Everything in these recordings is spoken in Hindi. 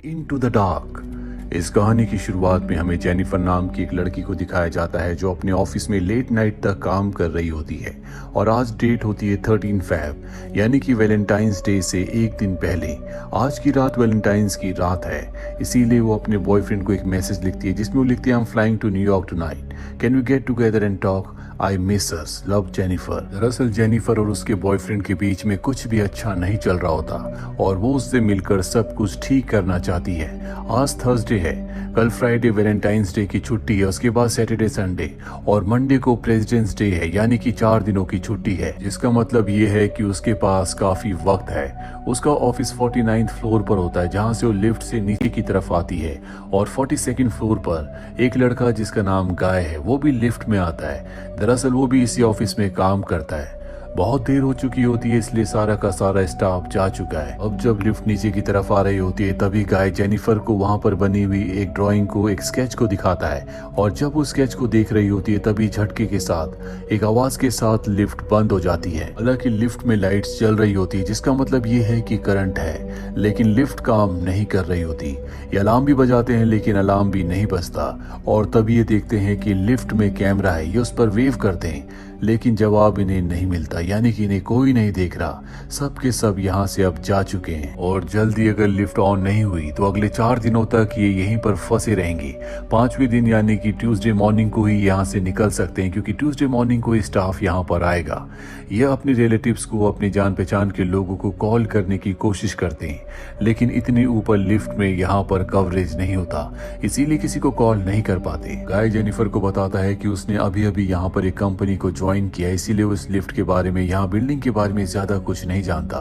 Into the dark. इस कहानी की शुरुआत में हमें जेनिफर नाम की एक लड़की को दिखाया जाता है जो अपने ऑफिस में लेट नाइट तक काम कर रही होती है। और आज डेट होती है 13 फैब, यानी कि वैलेंटाइंस डे से एक दिन पहले। आज की रात वैलेंटाइंस की रात है, इसीलिए वो अपने बॉयफ्रेंड को एक मैसेज लिखती है जिसमें वो लिखती है, I am flying to New York tonight, can we get together and talk, I miss us, love Jennifer. दरअसल जेनिफर और उसके बॉयफ्रेंड के बीच में कुछ भी अच्छा नहीं चल रहा होता और वो उससे मिलकर सब कुछ ठीक करना चाहती है। आज थर्सडे है, कल फ्राइडे वैलेंटाइंस डे की छुट्टी है, उसके बाद सैटरडे संडे और मंडे को प्रेसिडेंट्स डे है, यानी कि 4 दिनों की छुट्टी है, जिसका मतलब ये है कि उसके पास काफी वक्त है। उसका ऑफिस 49th फ्लोर पर होता है जहां से वो लिफ्ट से नीचे की तरफ आती है और 42nd फ्लोर पर एक लड़का जिसका नाम गाय है वो भी लिफ्ट में आता है। दरअसल वो भी इसी ऑफिस में काम करता है। बहुत देर हो चुकी होती है इसलिए सारा का सारा स्टाफ जा चुका है। अब जब लिफ्ट नीचे की तरफ आ रही होती है तभी गाय जेनिफर को वहां पर बनी हुई एक ड्राइंग को, एक स्केच को दिखाता है और जब वो स्केच को देख रही होती है तभी झटके के साथ, एक आवाज के साथ लिफ्ट बंद हो जाती है। हालांकि लिफ्ट में लाइट्स जल रही होती है जिसका मतलब ये है कि करंट है, लेकिन लिफ्ट काम नहीं कर रही होती। ये अलार्म भी बजाते हैं लेकिन अलार्म भी नहीं बजता और तभी ये देखते हैं कि लिफ्ट में कैमरा है। ये उस पर वेव करते हैं लेकिन जवाब इन्हें नहीं मिलता, यानी कि इन्हें कोई नहीं देख रहा। सब के सब यहाँ से अब जा चुके हैं और जल्दी अगर लिफ्ट ऑन नहीं हुई तो अगले 4 दिनों तक ये यहीं पर फंसे रहेंगे। 5वें दिन यानी कि ट्यूसडे मॉर्निंग को ही यहाँ से निकल सकते हैं क्योंकि ट्यूसडे मॉर्निंग को ही स्टाफ यहाँ पर आएगा। ये अपने रिलेटिव्स को, अपनी जान पहचान के लोगों को कॉल करने की कोशिश करते हैं लेकिन इतने ऊपर लिफ्ट में यहाँ पर कवरेज नहीं होता, इसीलिए किसी को कॉल नहीं कर पाते। गाय जेनिफर को बताता है कि उसने अभी अभी यहाँ पर एक कंपनी को ज्वाइन किया, इसीलिए उस लिफ्ट के बारे में, यहाँ बिल्डिंग के बारे में ज्यादा कुछ नहीं जानता।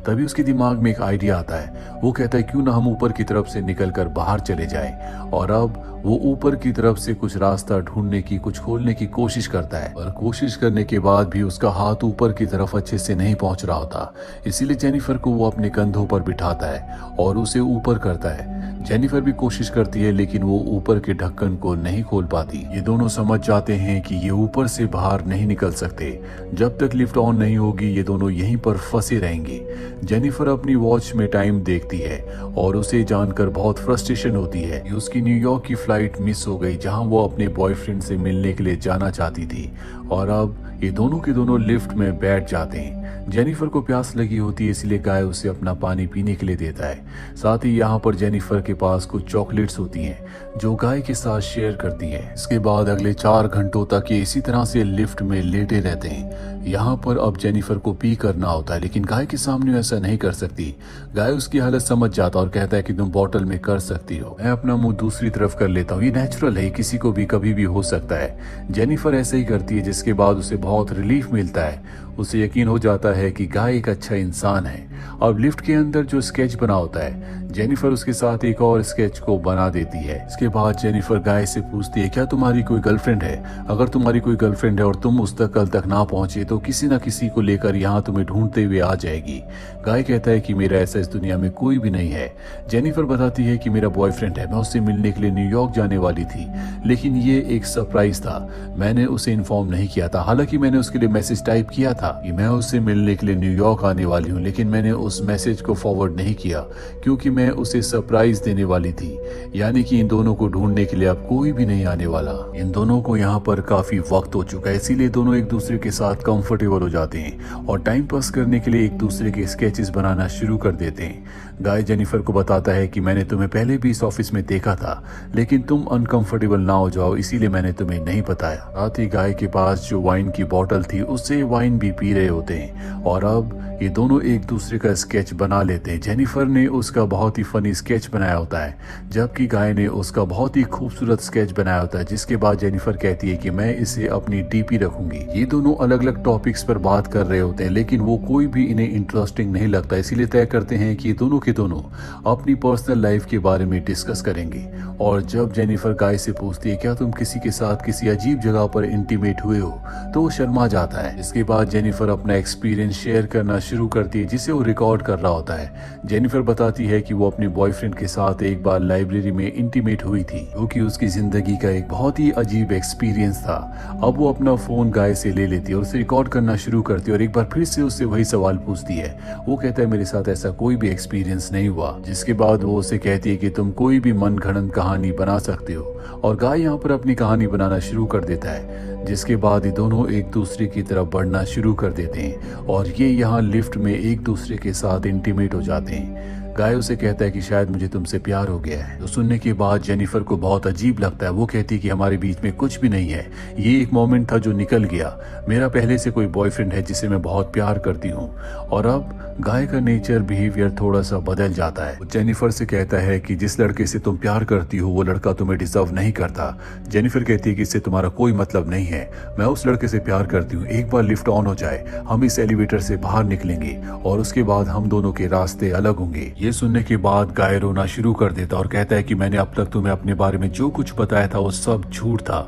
तभी उसके दिमाग में एक आइडिया आता है। वो कहता है क्यों ना हम ऊपर की तरफ से निकलकर बाहर चले जाएं। और अब वो ऊपर की तरफ से कुछ रास्ता ढूंढने की, कुछ खोलने की कोशिश करता है और कोशिश करने के बाद भी उसका हाथ ऊपर की तरफ अच्छे से नहीं पहुंच रहा होता। इसीलिए जेनिफर को वो अपने कंधों पर बिठाता है और उसे ऊपर करता है। जेनिफर भी कोशिश करती है लेकिन वो ऊपर के ढक्कन को नहीं खोल पाती। ये दोनों समझ जाते हैं कि ये ऊपर से बाहर नहीं निकल सकते। जब तक लिफ्ट ऑन नहीं होगी ये दोनों यहीं पर फंसे रहेंगे। जेनिफर अपनी वॉच में टाइम देखती है और उसे जानकर बहुत फ्रस्ट्रेशन होती है कि उसकी न्यूयॉर्क की फ्लाइट मिस हो गई जहां वो अपने बॉयफ्रेंड से मिलने के लिए जाना चाहती थी। और अब ये दोनों के दोनों लिफ्ट में बैठ जाते हैं। जेनिफर को प्यास लगी होती है इसलिए गाय उसे अपना पानी पीने के लिए देता है। साथ ही यहाँ पर जेनिफर के पास कुछ चॉकलेट्स होती हैं जो गाय के साथ शेयर करती है। इसके बाद अगले 4 घंटों तक ये इसी तरह से लिफ्ट में लेटे रहते हैं। यहाँ पर अब जेनिफर को पी करना होता है लेकिन गाय के सामने ऐसा नहीं कर सकती। गाय उसकी हालत समझ जाता और कहता है कि तुम बॉटल में कर सकती हो, मैं अपना मुंह दूसरी तरफ कर लेता हूँ, ये नेचुरल है, किसी को भी कभी भी हो सकता है। जेनिफर ऐसे ही करती है जिसके बाद उसे बहुत रिलीफ मिलता है। उसे यकीन हो जाता है कि गाय एक अच्छा इंसान है। अब लिफ्ट के अंदर जो स्केच बना होता है जेनिफर उसके साथ एक और स्केच को बना देती है। इसके बाद जेनिफर गाय से पूछती है क्या तुम्हारी कोई गर्लफ्रेंड है? अगर तुम्हारी कोई गर्लफ्रेंड है और तुम उस तक कल तक ना पहुंचे तो किसी ना किसी को लेकर यहाँ तुम्हें ढूंढते हुए आ जाएगी। गाय कहता है कि मेरा ऐसा इस दुनिया में कोई भी नहीं है। जेनिफर बताती है कि मेरा बॉयफ्रेंड है, मैं उससे मिलने के लिए न्यूयॉर्क जाने वाली थी लेकिन ये एक सरप्राइज था, मैंने उसे इन्फॉर्म नहीं किया था। हालांकि मैंने उसके लिए मैसेज टाइप किया था कि मैं उससे मिलने के लिए न्यूयॉर्क आने वाली हूँ, लेकिन मैंने उस मैसेज को फॉरवर्ड नहीं किया क्योंकि मैं उसे सरप्राइज देने वाली थी। यानी कि इन दोनों को ढूंढने के लिए अब कोई भी नहीं आने वाला। इन दोनों को यहाँ पर काफी वक्त हो चुका है इसीलिए दोनों एक दूसरे के साथ कंफर्टेबल हो जाते हैं और टाइम पास करने के लिए एक दूसरे के स्केचेस बनाना शुरू कर देते हैं। गाय जेनिफर को बताता है कि मैंने तुम्हें पहले भी इस ऑफिस में देखा था लेकिन तुम अनकंफर्टेबल ना हो जाओ इसीलिए मैंने तुम्हें नहीं बताया। साथ ही गाय के पास जो वाइन की बोतल थी उससे वाइन भी पी रहे होते हैं और अब ये दोनों एक दूसरे का स्केच बना लेते हैं। जेनिफर ने उसका बहुत ही फनी स्केच बनाया होता है जबकि गाय ने उसका बहुत ही खूबसूरत स्केच बनाया होता है, जिसके बाद जेनिफर कहती है कि मैं इसे अपनी डीपी रखूंगी। ये दोनों अलग अलग टॉपिक्स पर बात कर रहे होते हैं लेकिन वो कोई भी इन्हें इंटरेस्टिंग नहीं लगता, इसीलिए तय करते हैं कि दोनों के दोनों अपनी पर्सनल लाइफ के बारे में डिस्कस करेंगे। और जब जेनिफर गाय से पूछती है क्या तुम किसी के साथ किसी अजीब जगह पर इंटीमेट हुए हो तो वो शर्मा जाता है। इसके बाद जेनिफर अपना एक्सपीरियंस शेयर करना शुरू करती है जिसे वो रिकॉर्ड कर रहा होता है। जेनिफर बताती है कि वो अपने बॉयफ्रेंड के साथ एक बार लाइब्रेरी में इंटीमेट हुई थी, जो कि उसकी जिंदगी का एक बहुत ही अजीब एक्सपीरियंस था। अब वो अपना फोन गाय से ले लेती है और उसे रिकॉर्ड करना शुरू करती है और एक बार फिर से उससे वही सवाल पूछती है। वो कहता है मेरे साथ ऐसा कोई भी एक्सपीरियंस नहीं हुआ, जिसके बाद वो उसे कहती है कि तुम कोई भी मनगढ़ंत कहानी बना सकते हो, और गाय यहाँ पर अपनी कहानी बनाना शुरू कर देता है, जिसके बाद ये दोनों एक दूसरे की तरफ बढ़ना शुरू कर देते हैं और ये यहाँ लिफ्ट में एक दूसरे के साथ इंटीमेट हो जाते हैं। गाय उसे कहता है कि शायद मुझे तुमसे प्यार हो गया है। तो सुनने के बाद जेनिफर को बहुत अजीब लगता है। वो कहती है कि हमारे बीच में कुछ भी नहीं है, ये एक मोमेंट था जो निकल गया। मेरा पहले से कोई बॉयफ्रेंड है जिसे मैं बहुत प्यार करती हूँ। और अब गाय का नेचर बिहेवियर थोड़ा सा बदल जाता है। वो जेनिफर से कहता है कि जिस लड़के से तुम प्यार करती हो वो लड़का तुम्हें डिजर्व नहीं करता। जेनिफर कहती है कि इससे तुम्हारा कोई मतलब नहीं है, मैं उस लड़के से प्यार करती हूँ। एक बार लिफ्ट ऑन हो जाए, हम इस एलिवेटर से बाहर निकलेंगे और उसके बाद हम दोनों के रास्ते अलग होंगे। ये सुनने के बाद गाय रोना शुरू कर देता और कहता है कि मैंने अब तक तुम्हें अपने बारे में जो कुछ बताया था वो सब झूठ था।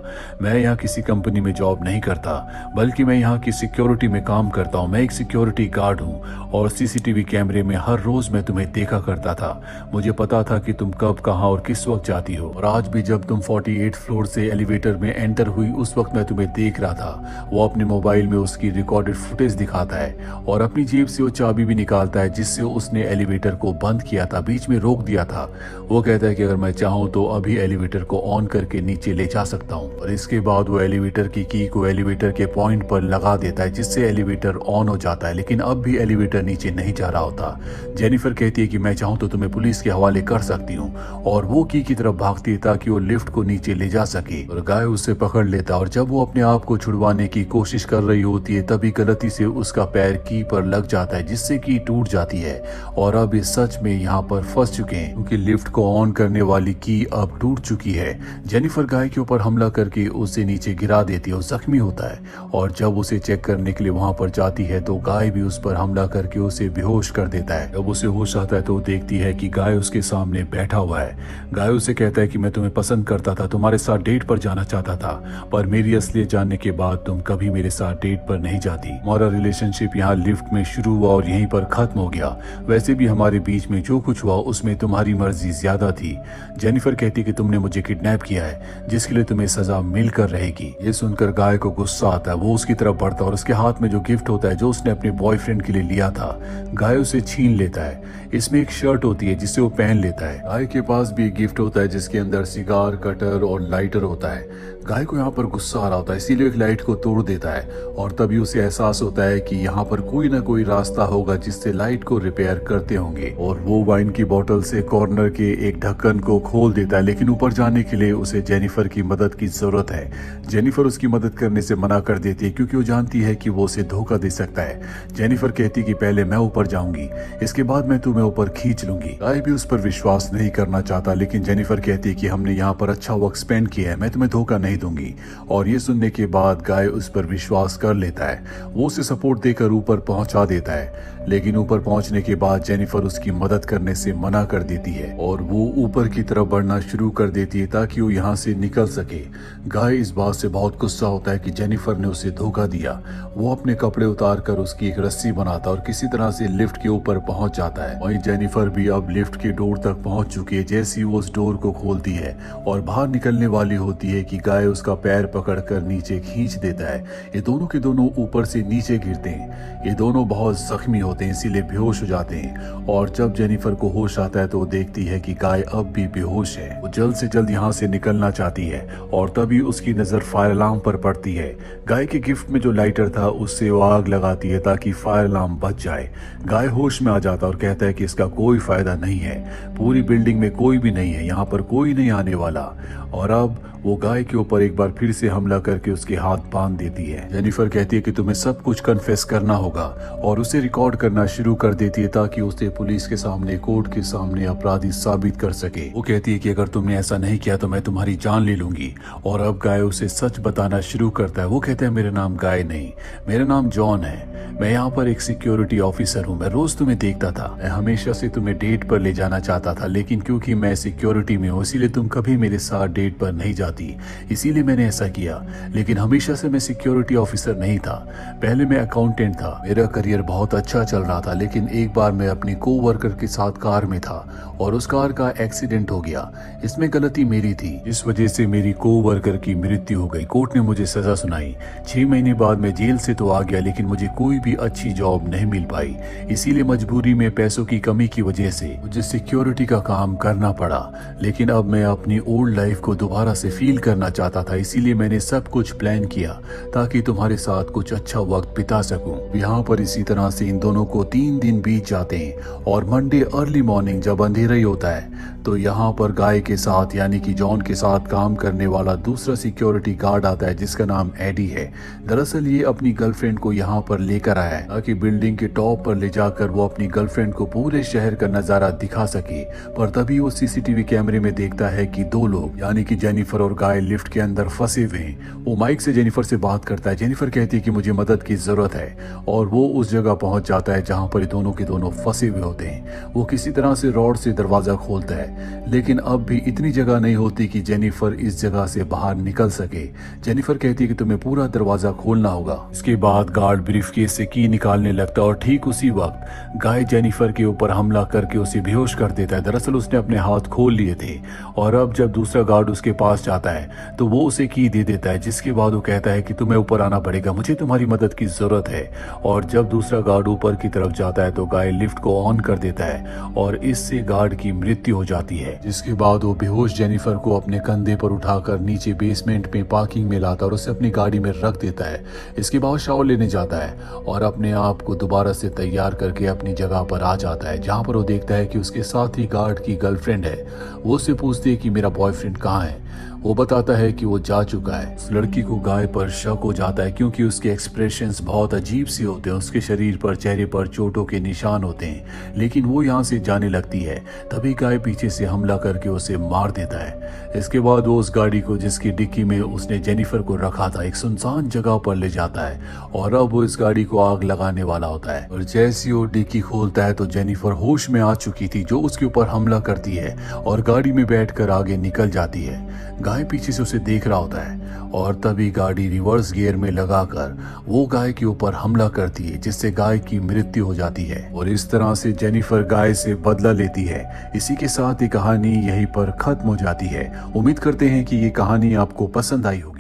मैं यहाँ किसी कंपनी में जॉब नहीं करता, बल्कि मैं यहाँ की सिक्योरिटी में काम करता हूँ। मैं एक सिक्योरिटी गार्ड हूँ और सीसीटीवी कैमरे में हर रोज मैं तुम्हें देखा करता था। मुझे पता था कि तुम कब, कहाँ और किस वक्त जाती हो, और आज भी जब तुम 48 फ्लोर से एलिवेटर में एंटर हुई उस वक्त मैं तुम्हें देख रहा था। वो अपने मोबाइल में उसकी रिकॉर्डेड फुटेज दिखाता है और अपनी जेब से वो चाबी भी निकालता है जिससे उसने एलिवेटर को बंद किया था, बीच में रोक दिया था। वो कहता है कि अगर मैं चाहूं तो अभी एलिवेटर को ऑन करके नीचे ले जा सकता हूं। और इसके बाद वो एलिवेटर की की को एलिवेटर के पॉइंट पर लगा देता है जिससे एलिवेटर ऑन हो जाता है, लेकिन अब भी एलिवेटर नीचे नहीं जा रहा होता। जेनिफर कहती है कि मैं चाहूं तो तुम्हें पुलिस के हवाले कर सकती हूँ, और वो की तरफ भागती है ताकि वो लिफ्ट को नीचे ले जा सके। और गाय उसे पकड़ लेता है और जब वो अपने आप को छुड़वाने की कोशिश कर रही होती है तभी गलती से उसका पैर की पर लग जाता है जिससे की टूट जाती है। और अब इस सच में यहाँ पर फंस चुके हैं क्योंकि लिफ्ट को ऑन करने वाली की अब टूट चुकी है। जेनिफर गाय के ऊपर हमला करके उसे नीचे गिरा देती है और जख्मी होता है, और जब उसे चेक करने के लिए वहां पर जाती है तो गाय भी उस पर हमला करके उसे बेहोश कर देता है। जब उसे होश आता है तो वो देखती है कि गाय उसके सामने बैठा हुआ है। गाय उसे कहता है कि मैं तुम्हें पसंद करता था, तुम्हारे साथ डेट पर जाना चाहता था, पर मेरी असलियत जानने के बाद तुम कभी मेरे साथ डेट पर नहीं जाती। हमारा रिलेशनशिप यहाँ लिफ्ट में शुरू हुआ और यहीं पर खत्म हो गया। वैसे भी हमारे बीच में जो कुछ हुआ उसमें तुम्हारी मर्जी ज्यादा थी। जेनिफर कहती कि तुमने मुझे किडनैप किया है जिसके लिए तुम्हें सजा मिलकर रहेगी। ये सुनकर गाय को गुस्सा आता है। वो उसकी तरफ बढ़ता है और उसके हाथ में जो गिफ्ट होता है जो उसने अपने बॉयफ्रेंड के लिए लिया था, गाय उसे छीन लेता है। इसमें एक शर्ट होती है जिसे वो पहन लेता है। गाय के पास भी एक गिफ्ट होता है जिसके अंदर सिगार, कटर और लाइटर होता है। गाय को यहाँ पर गुस्सा आ रहा होता है, इसीलिए एक लाइट को तोड़ देता है और तभी उसे एहसास होता है कि यहाँ पर कोई ना कोई रास्ता होगा जिससे लाइट को रिपेयर करते होंगे। और वो वाइन की बोतल से कॉर्नर के एक ढक्कन को खोल देता है, लेकिन ऊपर जाने के लिए उसे जेनिफर की मदद की जरूरत है। जेनिफर उसकी मदद करने से मना कर देती है क्योंकि वो जानती है कि वो उसे धोखा दे सकता है। जेनिफर कहती कि पहले मैं ऊपर जाऊंगी, इसके बाद मैं तुम्हें ऊपर खींच लूंगी। गाय भी उस पर विश्वास नहीं करना चाहता, लेकिन जेनिफर कहती है कि हमने यहाँ पर अच्छा वक्त स्पेंड किया है, मैं तुम्हें धोखा नहीं दूंगी। और ये सुनने के बाद गाय उस पर विश्वास कर लेता है। वो उसे सपोर्ट देकर ऊपर पहुंचा देता है, लेकिन ऊपर पहुंचने के बाद जेनिफर उसकी मदद करने से मना कर देती है और वो ऊपर की तरफ बढ़ना शुरू कर देती है ताकि वो यहाँ से निकल सके। गाय इस बात से बहुत गुस्सा होता है कि जेनिफर ने उसे धोखा दिया। वो अपने कपड़े उतार कर उसकी एक रस्सी बनाता और किसी तरह से लिफ्ट के ऊपर पहुंच जाता है। वहीं जेनिफर भी अब लिफ्ट के डोर तक पहुंच चुकी है। जैसे ही वो उस डोर को खोलती है और बाहर निकलने वाली होती है कि गाय उसका पैर पकड़कर नीचे खींच देता है। ये दोनों के दोनों ऊपर से नीचे गिरते हैं। ये दोनों बहुत जख्मी होते हैं, इसीलिए बेहोश हो जाते हैं। और जब जेनिफर को होश आता है तो वो देखती है कि गाय अब भी बेहोश है। वो जल्द से जल्द यहाँ से निकलना चाहती है और तभी उसकी नजर फायर अलार्म पर पड़ती है। गाय के गिफ्ट में जो लाइटर था उससे वो आग लगाती है ताकि फायर अलार्म बच जाए। गाय होश में आ जाता और कहता है कि इसका कोई फायदा नहीं है, पूरी बिल्डिंग में कोई भी नहीं है, यहाँ पर कोई नहीं आने वाला। और अब वो गाय के ऊपर एक बार फिर से हमला करके उसके हाथ बांध देती है। जेनिफर कहती है कि तुम्हें सब कुछ कन्फेस करना होगा और उसे रिकॉर्ड करना शुरू कर देती है ताकि उसे पुलिस के सामने, कोर्ट के सामने अपराधी साबित कर सके। वो कहती है कि अगर तुमने ऐसा नहीं किया तो मैं तुम्हारी जान ले लूंगी। और अब गाय उसे सच बताना शुरू करता है। वो कहता है मेरा नाम गाय नहीं, मेरा नाम जॉन है। मैं यहाँ पर एक सिक्योरिटी ऑफिसर हूँ, मैं रोज तुम्हें देखता था, मैं हमेशा से तुम्हें डेट पर ले जाना चाहता था, लेकिन क्योंकि मैं सिक्योरिटी में हूँ इसीलिए तुम कभी मेरे साथ डेट पर नहीं जाती, इसीलिए मैंने ऐसा किया। लेकिन हमेशा से मैं सिक्योरिटी ऑफिसर नहीं था, पहले मैं अकाउंटेंट था, मेरा करियर बहुत अच्छा चल रहा था। लेकिन एक बार मैं अपनी कोवर्कर के साथ कार में था और उस कार का एक्सीडेंट हो गया, इसमें गलती मेरी थी, इस वजह से मेरी कोवर्कर की मृत्यु हो गई। कोर्ट ने मुझे सजा सुनाई, 6 महीने बाद मैं जेल से तो आ गया, लेकिन मुझे कोई भी अच्छी जॉब नहीं मिल पाई, इसीलिए मजबूरी में पैसों की कमी की वजह से मुझे सिक्योरिटी का काम करना पड़ा। लेकिन अब मैं अपनी ओल्ड लाइफ को दोबारा से फील करना चाहता था, इसीलिए मैंने सब कुछ प्लान किया ताकि तुम्हारे साथ कुछ अच्छा वक्त बिता सकूं। यहाँ पर इसी तरह से इन दोनों को 3 दिन बीत जाते हैं और मंडे अर्ली मॉर्निंग जब अंधेरा ही होता है तो यहाँ पर गाय के साथ यानी कि जॉन के साथ काम करने वाला दूसरा सिक्योरिटी गार्ड आता है जिसका नाम एडी है। दरअसल ये अपनी गर्लफ्रेंड को यहाँ पर लेकर आया है ताकि बिल्डिंग के टॉप पर ले जाकर वो अपनी गर्लफ्रेंड को पूरे शहर का नजारा दिखा सके। पर तभी वो सीसीटीवी कैमरे में देखता है कि 2 लोग यानी कि जेनिफर और गाय लिफ्ट के अंदर फंसे हुए हैं। वो माइक से जेनिफर से बात करता है, जेनिफर कहती है कि मुझे मदद की जरूरत है और वो उस जगह पहुंच जाता है जहाँ पर दोनों के दोनों फंसे हुए होते हैं। वो किसी तरह से रॉड से दरवाजा खोलता है, लेकिन अब भी इतनी जगह नहीं होती कि जेनिफर इस जगह से बाहर निकल सके। जेनिफर कहती है कि तुम्हें पूरा दरवाजा खोलना होगा। इसके बाद गार्ड ब्रीफकेस से की निकालने लगता है और ठीक उसी वक्त गाय जेनिफर के ऊपर हमला करके उसे बेहोश कर देता है। दरअसल उसने अपने हाथ खोल लिए थे और अब जब दूसरा गार्ड उसके पास जाता है तो वो उसे की दे देता है, जिसके बाद वो कहता है कि तुम्हें ऊपर आना पड़ेगा, मुझे तुम्हारी मदद की जरूरत है। और जब दूसरा गार्ड ऊपर की तरफ जाता है तो गाय लिफ्ट को ऑन कर देता है और इससे गार्ड की मृत्यु हो जाती है। जिसके बाद वो बेहोश जेनिफर को अपने कंधे पर उठाकर नीचे बेसमेंट में पार्किंग में लाता और उसे अपनी गाड़ी में रख देता है। इसके बाद शावर लेने जाता है और अपने आप को दोबारा से तैयार करके अपनी जगह पर आ जाता है, जहाँ पर वो देखता है कि उसके साथ ही गार्ड की गर्लफ्रेंड है। वो उससे पूछती है कि मेरा बॉयफ्रेंड कहाँ है। वो बताता है कि वो जा चुका है। उस लड़की को गाय पर शक हो जाता है क्योंकि उसके एक्सप्रेशंस बहुत अजीब से होते हैं, उसके शरीर पर चेहरे पर चोटों के निशान होते हैं। लेकिन वो यहाँ से जाने लगती है, तभी गाय पीछे से हमला करके उसे मार देता है। इसके बाद वो उस गाड़ी को जिसकी डिक्की में उसने जेनिफर को रखा था एक सुनसान जगह पर ले जाता है और अब वो इस गाड़ी को आग लगाने वाला होता है। और जैसे वो डिक्की खोलता है तो जेनिफर होश में आ चुकी थी जो उसके ऊपर हमला करती है और गाड़ी में बैठकर आगे निकल जाती है। गाय पीछे से उसे देख रहा होता है और तभी गाड़ी रिवर्स गियर में लगाकर वो गाय के ऊपर हमला करती है, जिससे गाय की मृत्यु हो जाती है। और इस तरह से जेनिफर गाय से बदला लेती है। इसी के साथ ये कहानी यहीं पर खत्म हो जाती है। उम्मीद करते हैं कि ये कहानी आपको पसंद आई होगी।